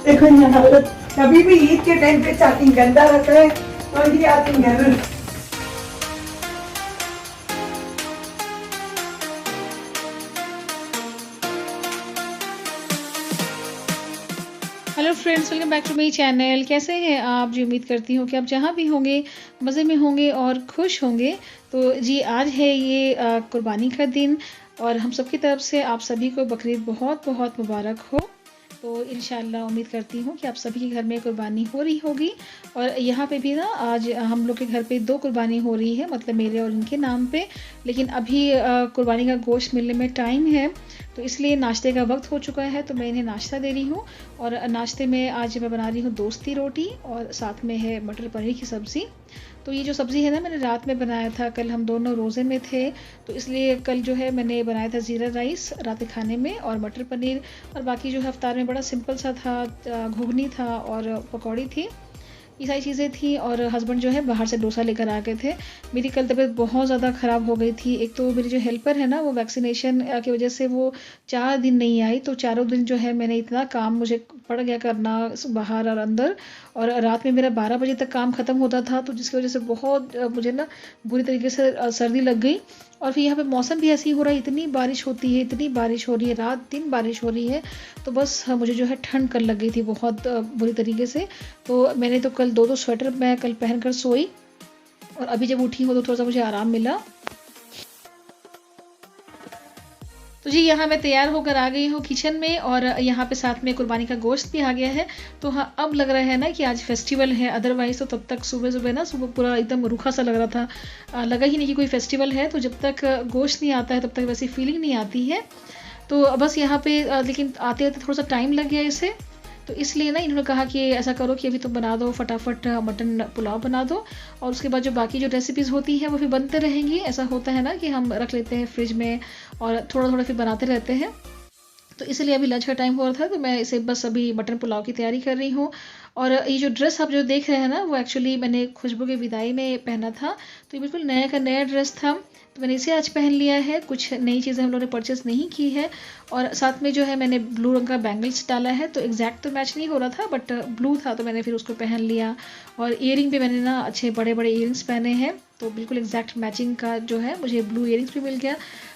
देखो यहाँ हालत, कभी भी ईद के टाइम पे चाकिंग गंदा रहता है और ये आती घर। Hello friends, welcome back to my channel. कैसे हैं आप? जी उम्मीद करती हूँ कि आप जहाँ भी होंगे मज़े में होंगे और खुश होंगे। तो जी आज है ये कुर्बानी का दिन और हम सबकी तरफ से आप सभी को बकरीद बहुत बहुत मुबारक हो। तो इंशाल्लाह उम्मीद करती हूँ कि आप सभी के घर में कुर्बानी हो रही होगी। और यहाँ पे भी ना आज हम लोग के घर पे 2 कुर्बानी हो रही है, मतलब मेरे और इनके नाम पे। लेकिन अभी कुर्बानी का गोश्त मिलने में टाइम है, तो इसलिए नाश्ते का वक्त हो चुका है, तो मैं इन्हें नाश्ता दे रही हूँ। और नाश्ते में आज मैं बना रही हूँ दोस्ती रोटी और साथ में है मटर पनीर की सब्ज़ी। तो ये जो सब्ज़ी है ना, मैंने रात में बनाया था, कल हम दोनों रोज़े में थे, तो इसलिए कल जो है मैंने बनाया था ज़ीरा राइस रात के खाने में और मटर पनीर। और बाकी जो है इफ्तार में बड़ा सिंपल सा था, घुगनी था और पकौड़ी थी, ये सारी चीज़ें थी। और हस्बैंड जो है बाहर से डोसा लेकर आ गए थे। मेरी कल तबीयत बहुत ज़्यादा ख़राब हो गई थी। एक तो मेरी जो हेल्पर है ना, वो वैक्सीनेशन की वजह से वो 4 दिन नहीं आई, तो चारों दिन जो है मैंने इतना काम मुझे पड़ गया करना, बाहर और अंदर। और रात में मेरा 12 बजे तक काम ख़त्म होता था, तो जिसकी वजह से बहुत मुझे ना बुरी तरीके से सर्दी लग गई। और फिर यहाँ पे मौसम भी ऐसी हो रहा है, इतनी बारिश होती है, इतनी बारिश हो रही है, रात दिन बारिश हो रही है। तो बस मुझे जो है ठंड कर लग गई थी बहुत बुरी तरीके से। तो मैंने तो कल 2-2 स्वेटर मैं कल पहन कर सोई और अभी जब उठी हूँ तो थोड़ा सा मुझे आराम मिला। तो जी यहाँ मैं तैयार होकर आ गई हूँ किचन में और यहाँ पे साथ में कुर्बानी का गोश्त भी आ गया है। तो हाँ, अब लग रहा है ना कि आज फेस्टिवल है, अदरवाइज़ तो तब तक सुबह सुबह ना, सुबह पूरा एकदम रूखा सा लग रहा था। लगा ही नहीं कि कोई फेस्टिवल है। तो जब तक गोश्त नहीं आता है तब तक वैसी फीलिंग नहीं आती है। तो बस यहाँ पे लेकिन आते आते थोड़ा सा टाइम लग गया इसे। तो इसलिए ना इन्होंने कहा कि ऐसा करो कि अभी तुम बना दो फटाफट, मटन पुलाव बना दो और उसके बाद जो बाकी जो रेसिपीज़ होती हैं वो फिर बनते रहेंगी। ऐसा होता है ना कि हम रख लेते हैं फ्रिज में और थोड़ा थोड़ा फिर बनाते रहते हैं। तो इसलिए अभी लंच का टाइम हो रहा था, तो मैं इसे बस अभी मटन पुलाव की तैयारी कर रही हूँ। और ये जो ड्रेस आप जो देख रहे हैं ना, वो एक्चुअली मैंने खुशबू की विदाई में पहना था। तो ये बिल्कुल नया का नया ड्रेस था, तो मैंने इसे आज पहन लिया है। कुछ नई चीज़ें हम लोगों ने परचेस नहीं की है। और साथ में जो है मैंने ब्लू रंग का बैंगल्स डाला है, तो एग्जैक्ट तो मैच नहीं हो रहा था, बट ब्लू था तो मैंने फिर उसको पहन लिया। और ईयरिंग भी मैंने ना अच्छे बड़े बड़े ईयरिंग्स पहने हैं, तो बिल्कुल एग्जैक्ट मैचिंग का जो है मुझे ब्लू ईयरिंग्स भी मिल गया।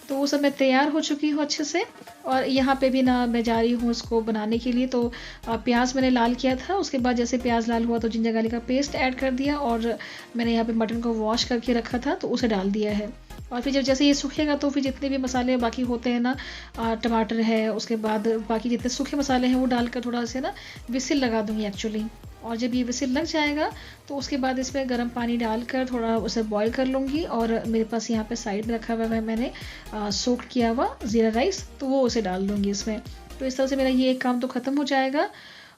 तो वो सब मैं तैयार हो चुकी हूँ अच्छे से। और यहाँ पे भी ना मैं जा रही हूँ उसको बनाने के लिए। तो प्याज मैंने लाल किया था, उसके बाद जैसे प्याज लाल हुआ तो जिंजर गार्लिक का पेस्ट ऐड कर दिया और मैंने यहाँ पे मटन को वॉश करके रखा था तो उसे डाल दिया है। और फिर जब जैसे ये सूखेगा तो फिर जितने भी मसाले बाकी होते हैं ना, टमाटर है, उसके बाद बाकी जितने सूखे मसाले हैं वो डालकर थोड़ा से ना विसिल लगा दूँगी एक्चुअली। और जब ये विसिल लग जाएगा तो उसके बाद इसमें गर्म पानी डालकर थोड़ा उसे बॉईल कर लूँगी। और मेरे पास यहाँ पे साइड में रखा हुआ है मैंने सोक किया हुआ ज़ीरा राइस, तो वो उसे डाल दूँगी इसमें। तो इस तरह से मेरा ये एक काम तो ख़त्म हो जाएगा।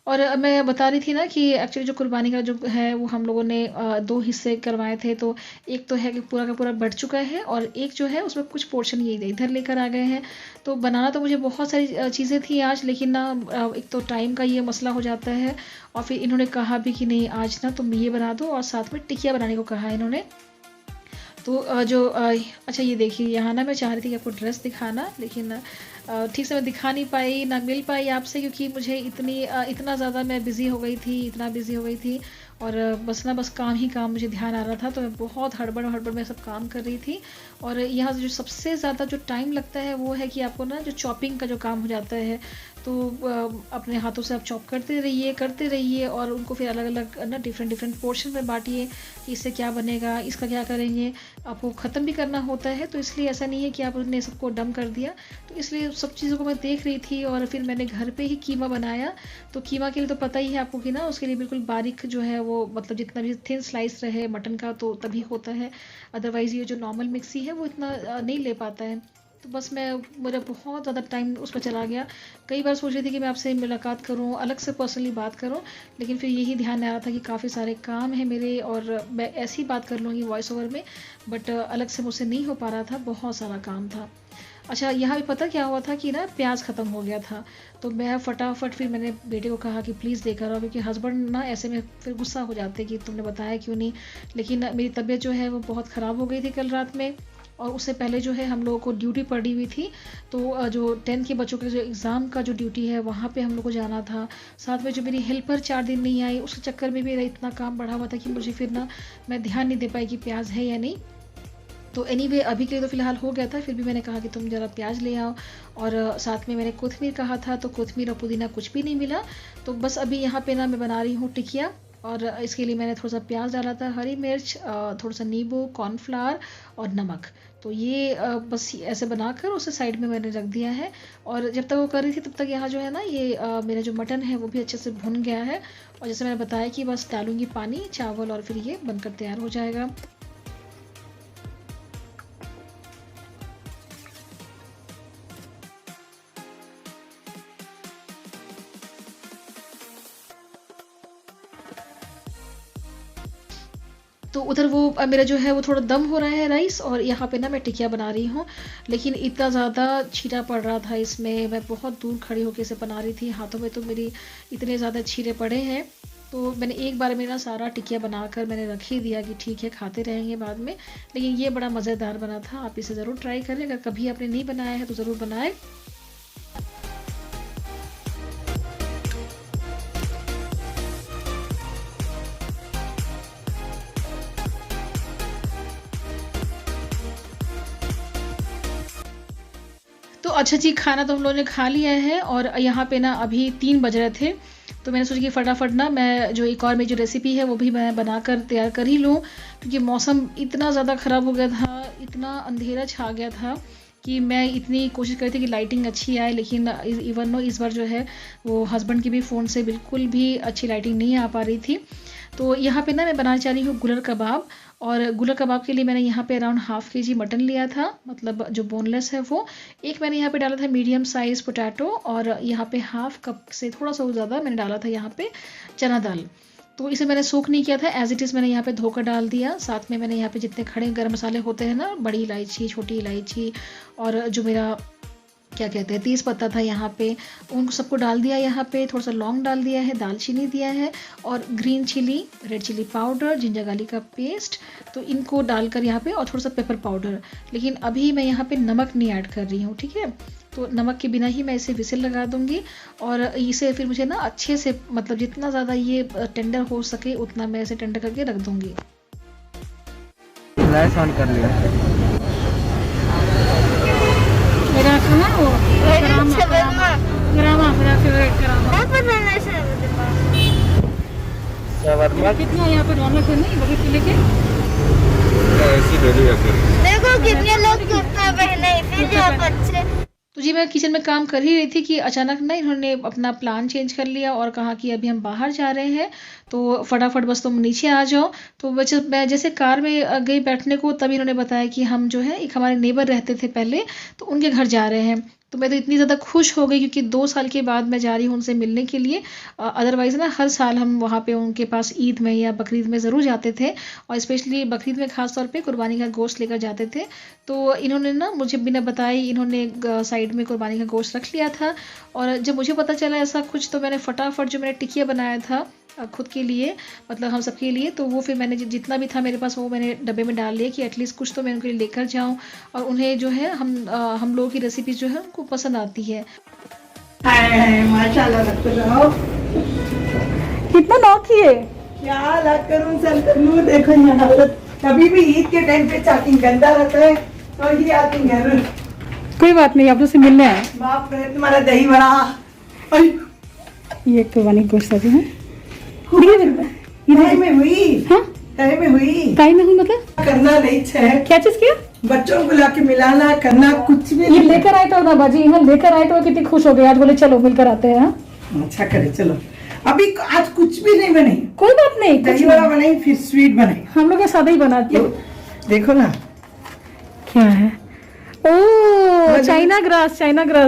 और मैं बता रही थी ना कि एक्चुअली जो कुर्बानी का जो है वो हम लोगों ने 2 हिस्से करवाए थे। तो एक तो है कि पूरा का पूरा बढ़ चुका है और एक जो है उसमें कुछ पोर्शन ये इधर लेकर आ गए हैं। तो बनाना तो मुझे बहुत सारी चीज़ें थी आज, लेकिन ना एक तो टाइम का ये मसला हो जाता है। और फिर इन्होंने कहा भी कि नहीं आज ना तुम ये बना दो, और साथ में टिकिया बनाने को कहा इन्होंने। तो अच्छा ये देखिए, यहाँ ना मैं चाह रही थी कि आपको ड्रेस दिखाना, लेकिन ठीक से मैं दिखा नहीं पाई, ना मिल पाई आपसे, क्योंकि मुझे इतना ज़्यादा मैं बिज़ी हो गई थी, इतना बिज़ी हो गई थी। और बस काम ही काम मुझे ध्यान आ रहा था, तो मैं बहुत हड़बड़ हड़बड़ में सब काम कर रही थी। और यहाँ से जो सबसे ज़्यादा जो टाइम लगता है वो है कि आपको ना जो चॉपिंग का जो काम हो जाता है, तो अपने हाथों से आप चॉप करते रहिए और उनको फिर अलग अलग ना डिफरेंट डिफरेंट पोर्शन में बांटिए कि इससे क्या बनेगा, इसका क्या करेंगे, आपको ख़त्म भी करना होता है। तो इसलिए ऐसा नहीं है कि आपने सबको डम कर दिया। तो इसलिए सब चीज़ों को मैं देख रही थी और फिर मैंने घर पे ही कीमा बनाया। तो कीमा के लिए तो पता ही है आपको कि ना उसके लिए बिल्कुल बारीक जो है वो, मतलब जितना भी थिन स्लाइस रहे मटन का तो तभी होता है, अदरवाइज़ ये जो नॉर्मल मिक्सी है वो इतना नहीं ले पाता है। तो बस मेरा बहुत ज़्यादा टाइम उस पर चला गया। कई बार सोच रही थी कि मैं आपसे मुलाकात करूं, अलग से पर्सनली बात करूं, लेकिन फिर यही ध्यान में आ रहा था कि काफ़ी सारे काम हैं मेरे और मैं ऐसी बात कर लूँगी वॉइस ओवर में, बट अलग से मुझसे नहीं हो पा रहा था, बहुत सारा काम था। अच्छा यहाँ भी पता क्या हुआ था कि ना प्याज ख़त्म हो गया था। तो मैं फटाफट फिर मैंने बेटे को कहा कि प्लीज़ लेकर आओ, क्योंकि हस्बैंड ना ऐसे में फिर गुस्सा हो जाते कि तुमने बताया क्यों नहीं। लेकिन मेरी तबीयत जो है वो बहुत ख़राब हो गई थी कल रात में। और उससे पहले जो है हम लोगों को ड्यूटी पड़ी हुई थी। तो जो 10th के बच्चों के जो एग्ज़ाम का जो ड्यूटी है वहाँ पे हम लोग को जाना था। साथ में जो मेरी हेल्पर 4 दिन नहीं आई, उसके चक्कर में मेरा इतना काम बढ़ा हुआ था कि मुझे फिर ना मैं ध्यान नहीं दे पाई कि प्याज है या नहीं। तो एनीवे अभी के लिए तो फ़िलहाल हो गया था, फिर भी मैंने कहा कि तुम ज़रा प्याज ले आओ। और साथ में मैंने कोथमीर कहा था, तो कोथमीर और पुदीना कुछ भी नहीं मिला। तो बस अभी यहाँ पे ना मैं बना रही हूँ टिकिया, और इसके लिए मैंने थोड़ा सा प्याज डाला था, हरी मिर्च, थोड़ा सा नींबू, कॉर्नफ्लावर और नमक। तो ये बस ऐसे बनाकर उसे साइड में मैंने रख दिया है। और जब तक वो कर रही थी तब तक यहाँ जो है ना ये मेरा जो मटन है वो भी अच्छे से भुन गया है। और जैसे मैंने बताया कि बस डालूंगी पानी, चावल, और फिर ये बनकर तैयार हो जाएगा। तो उधर वो मेरा जो है वो थोड़ा दम हो रहा है राइस, और यहाँ पे ना मैं टिकिया बना रही हूँ। लेकिन इतना ज़्यादा छींटा पड़ रहा था इसमें, मैं बहुत दूर खड़ी होकर इसे बना रही थी, हाथों में तो मेरी इतने ज़्यादा छींटे पड़े हैं। तो मैंने एक बार में ना सारा टिकिया बनाकर मैंने रख ही दिया कि ठीक है खाते रहेंगे बाद में। लेकिन ये बड़ा मज़ेदार बना था, आप इसे ज़रूर ट्राई करें, अगर कभी आपने नहीं बनाया है तो ज़रूर बनाएं। तो अच्छा जी, खाना तो हम लोगों ने खा लिया है, और यहाँ पे ना अभी 3 बज रहे थे। तो मैंने सोचा कि फटाफट ना मैं जो एक और मेरी जो रेसिपी है वो भी मैं बनाकर तैयार कर ही लूँ, क्योंकि मौसम इतना ज़्यादा ख़राब हो गया था, इतना अंधेरा छा गया था कि मैं इतनी कोशिश कर रही थी कि लाइटिंग अच्छी आए, लेकिन इवन नो इस बार जो है वो हस्बैंड के भी फ़ोन से बिल्कुल भी अच्छी लाइटिंग नहीं आ पा रही थी। तो यहाँ पे ना मैं बनाना चाह रही हूँ गुलर कबाब, और गुलर कबाब के लिए मैंने यहाँ पे अराउंड ½ kg मटन लिया था, मतलब जो बोनलेस है वो। एक मैंने यहाँ पे डाला था मीडियम साइज़ पोटैटो, और यहाँ पे ½ कप से थोड़ा सा ज़्यादा मैंने डाला था यहाँ पे चना दाल। तो इसे मैंने सोक नहीं किया था, एज इट इज़ मैंने यहाँ पे धोकर डाल दिया। साथ में मैंने यहाँ पे जितने खड़े गरम मसाले होते हैं ना, बड़ी इलायची, छोटी इलायची, और जो मेरा क्या कहते हैं तेज़ पत्ता था यहाँ पे, उनको सबको डाल दिया। यहाँ पे थोड़ा सा लौंग डाल दिया है, दालचीनी दिया है, और green chilli, red chilli powder, ginger garlic का पेस्ट, तो इनको डालकर यहाँ पे, और थोड़ा सा पेपर पाउडर। लेकिन अभी मैं यहाँ पे नमक नहीं ऐड कर रही हूँ, ठीक है। तो नमक के बिना ही मैं इसे विसिल लगा दूंगी, और इसे फिर मुझे ना अच्छे से, मतलब जितना ज़्यादा ये टेंडर हो सके उतना मैं इसे टेंडर करके रख दूंगी। गैस ऑन कर लिया। मेरा खाना वो ग्रामा मेरा फेवरेट ग्रामा। शवरमा कितना यहाँ पे रौनक है नहीं बड़ी किले के। ऐसी डेली देखो कितने लोग कुर्ता पहने, इसीलिए आप अच्छे। तो जी मैं किचन में काम कर ही रही थी कि अचानक ना इन्होंने अपना प्लान चेंज कर लिया और कहा कि अभी हम बाहर जा रहे हैं, तो फटाफट बस तुम नीचे आ जाओ। तो मैं जैसे कार में गई बैठने को, तभी इन्होंने बताया कि हम जो है एक हमारे नेबर रहते थे पहले, तो उनके घर जा रहे हैं। तो मैं तो इतनी ज़्यादा खुश हो गई, क्योंकि 2 साल के बाद मैं जा रही हूँ उनसे मिलने के लिए। अदरवाइज़ ना हर साल हम वहाँ पे उनके पास ईद में या बकरीद में ज़रूर जाते थे, और स्पेशली बकरीद में ख़ास तौर पे कुर्बानी का गोश्त लेकर जाते थे। तो इन्होंने ना मुझे बिना बताए इन्होंने साइड में कुर्बानी का गोश्त रख लिया था, और जब मुझे पता चला ऐसा कुछ, तो मैंने फटाफट जो मैंने टिकिया बनाया था खुद के लिए, मतलब हम सबके लिए, तो वो फिर मैंने जितना भी था मेरे पास वो मैंने डब्बे में डाल लिया कि एटलीस्ट कुछ तो मैं उनके लिए लेकर जाऊं, और उन्हें जो है हम लोगों की रेसिपी जो है उनको पसंद आती है। हाय माशाल्लाह, रखते रहो। कितना नौकी है, क्या हालत करूं सर, करूं देखो ये हालत। कभी भी ईद के टाइम पे चाकिंग गंदा रहता है, तो ये आती घर। कोई बात नहीं, आप लोग से मिलने आए। बाप रे तुम्हारा दही बड़ा। ये कुर्बानी गोश्त है, टाइम में हुई, हाँ टाइम में हुई, टाइम में हुई, मतलब करना नहीं है। क्या चीज किया? बच्चों को लाके मिलाना करना कुछ भी ये नहीं। लेकर आए तो ना बाजी, यहाँ लेकर आए तो कितनी खुश हो गए, आज बोले चलो मिलकर आते हैं। अच्छा करे चलो। अभी आज कुछ भी नहीं बनाई, कोई बात नहीं, दही बड़ा बनाई, फिर स्वीट बनाई। हम लोग सादा ही बनाते हैं। देखो ना क्या है, ओ चाइना ग्रास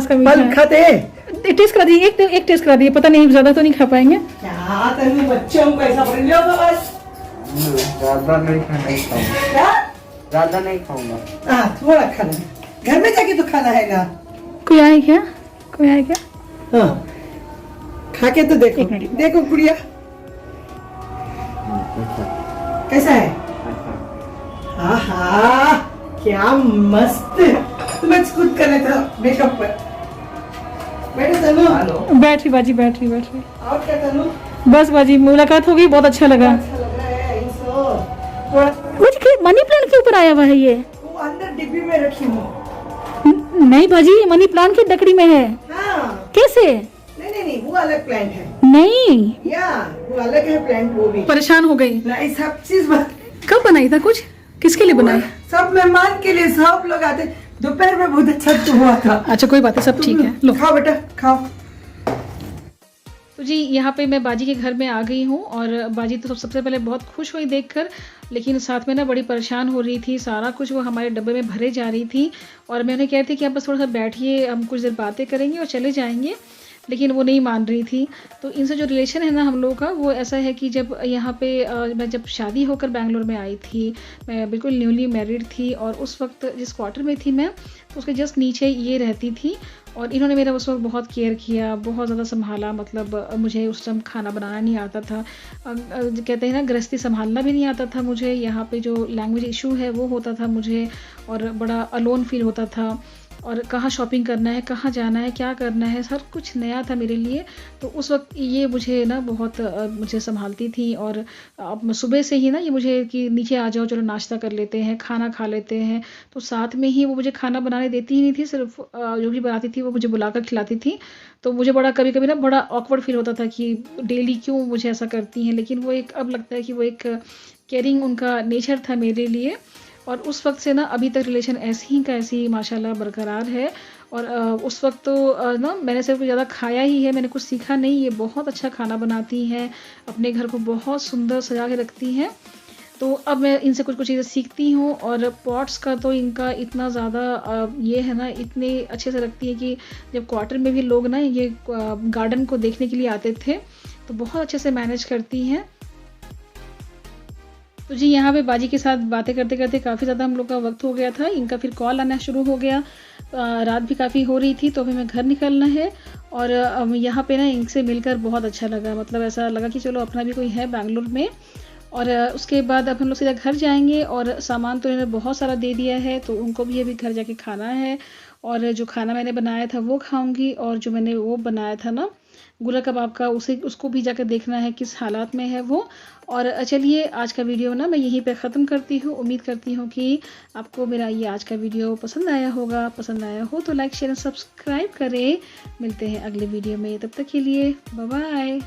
का मीठा फल है। खाते। टेस्ट करा दिए, एक टेस्ट करा दिए, पता नहीं ज्यादा तो नहीं खा पाएंगे। क्या तुम बच्चों को ऐसा बोल लो बस। ज्यादा नहीं खाऊंगा, क्या ज्यादा नहीं खाऊंगा। हाँ थोड़ा खाना है, घर में जाके तो खाना है ना। कोई आए क्या, कोई आए क्या? हाँ खा के तो देखो, देखो गुड़िया कैसा है। हाँ हाँ क्या मस्त। तुम्हें खुद करना था मेकअप पर। बैठो तनु। हेलो। बैठ रही बाजी, बैठ रही और क्या तनु? बस बाजी, मुलाकात हो गई, बहुत अच्छा लगा। अच्छा लग रहा है इसको। थोड़ा मुझे मनी प्लांट के ऊपर आया हुआ है ये? वो अंदर डिब्बी में रखी हूँ। नहीं बाजी, ये मनी प्लांट की लकड़ी में है। हाँ। कैसे? नहीं वो अलग प्लांट है। नहीं, या वो अलग है प्लांट, वो भी। परेशान हो गई। नहीं सब चीज कब बनाई था कुछ? किसके लिए बनाई? सब मेहमान के लिए, सब लोग आते। दोपहर में बहुत अच्छा तो हुआ था। अच्छा कोई बात है, सब ठीक है। लो खाओ बेटा खाओ। तो जी यहाँ पे मैं बाजी के घर में आ गई हूँ और बाजी तो सबसे पहले बहुत खुश हुई देखकर, लेकिन साथ में ना बड़ी परेशान हो रही थी। सारा कुछ वो हमारे डब्बे में भरे जा रही थी और मैं उन्हें कह रही थी कि आप बस थोड़ा सा बैठिए, हम कुछ देर बातें करेंगे और चले जाएंगे, लेकिन वो नहीं मान रही थी। तो इनसे जो रिलेशन है ना हम लोगों का, वो ऐसा है कि जब यहाँ पे मैं जब शादी होकर बैंगलोर में आई थी, मैं बिल्कुल न्यूली मैरिड थी और उस वक्त जिस क्वार्टर में थी मैं, तो उसके जस्ट नीचे ये रहती थी और इन्होंने मेरा उस वक्त बहुत केयर किया, बहुत ज़्यादा संभाला। मतलब मुझे उस टाइम खाना बनाना नहीं आता था, कहते हैं ना गृहस्थी संभालना भी नहीं आता था मुझे। यहाँ पे जो लैंग्वेज इशू है वो होता था मुझे और बड़ा अलोन फील होता था और कहाँ शॉपिंग करना है, कहाँ जाना है, क्या करना है, हर कुछ नया था मेरे लिए। तो उस वक्त ये मुझे ना बहुत मुझे संभालती थी और अब सुबह से ही ना ये मुझे कि नीचे आ जाओ, चलो नाश्ता कर लेते हैं, खाना खा लेते हैं। तो साथ में ही वो मुझे खाना बनाने देती ही नहीं थी, सिर्फ जो भी बनाती थी वो मुझे बुलाकर खिलाती थी। तो मुझे बड़ा कभी कभी ना बड़ा ऑकवर्ड फील होता था कि डेली क्यों मुझे ऐसा करती हैं, लेकिन वो एक अब लगता है कि वो एक केयरिंग उनका नेचर था मेरे लिए। और उस वक्त से ना अभी तक रिलेशन ऐसी ही का ऐसी माशाल्लाह बरकरार है। और उस वक्त तो ना मैंने सिर्फ ज़्यादा खाया ही है, मैंने कुछ सीखा नहीं। ये बहुत अच्छा खाना बनाती हैं, अपने घर को बहुत सुंदर सजा के रखती हैं। तो अब मैं इनसे कुछ कुछ चीज़ें सीखती हूँ और पॉट्स का तो इनका इतना ज़्यादा ये है ना, इतने अच्छे से रखती है कि जब क्वार्टर में भी लोग ना ये गार्डन को देखने के लिए आते थे तो बहुत अच्छे से मैनेज करती हैं। तो जी यहाँ पे बाजी के साथ बातें करते करते काफ़ी ज़्यादा हम लोग का वक्त हो गया था। इनका फिर कॉल आना शुरू हो गया, रात भी काफ़ी हो रही थी, तो अभी मैं घर निकलना है। और यहाँ पे ना इनसे मिलकर बहुत अच्छा लगा, मतलब ऐसा लगा कि चलो अपना भी कोई है बैंगलोर में। और उसके बाद अब हम लोग सीधा घर जाएंगे और सामान तो इन्होंने बहुत सारा दे दिया है, तो उनको भी अभी घर जाके खाना है। और जो खाना मैंने बनाया था वो खाऊंगी और जो मैंने वो बनाया था ना गुला कबाब का, उसको भी जाकर देखना है किस हालात में है वो। और चलिए आज का वीडियो ना मैं यहीं पे ख़त्म करती हूँ। उम्मीद करती हूँ कि आपको मेरा ये आज का वीडियो पसंद आया होगा। पसंद आया हो तो लाइक शेयर सब्सक्राइब करें। मिलते हैं अगले वीडियो में, तब तक के लिए बाय बाय।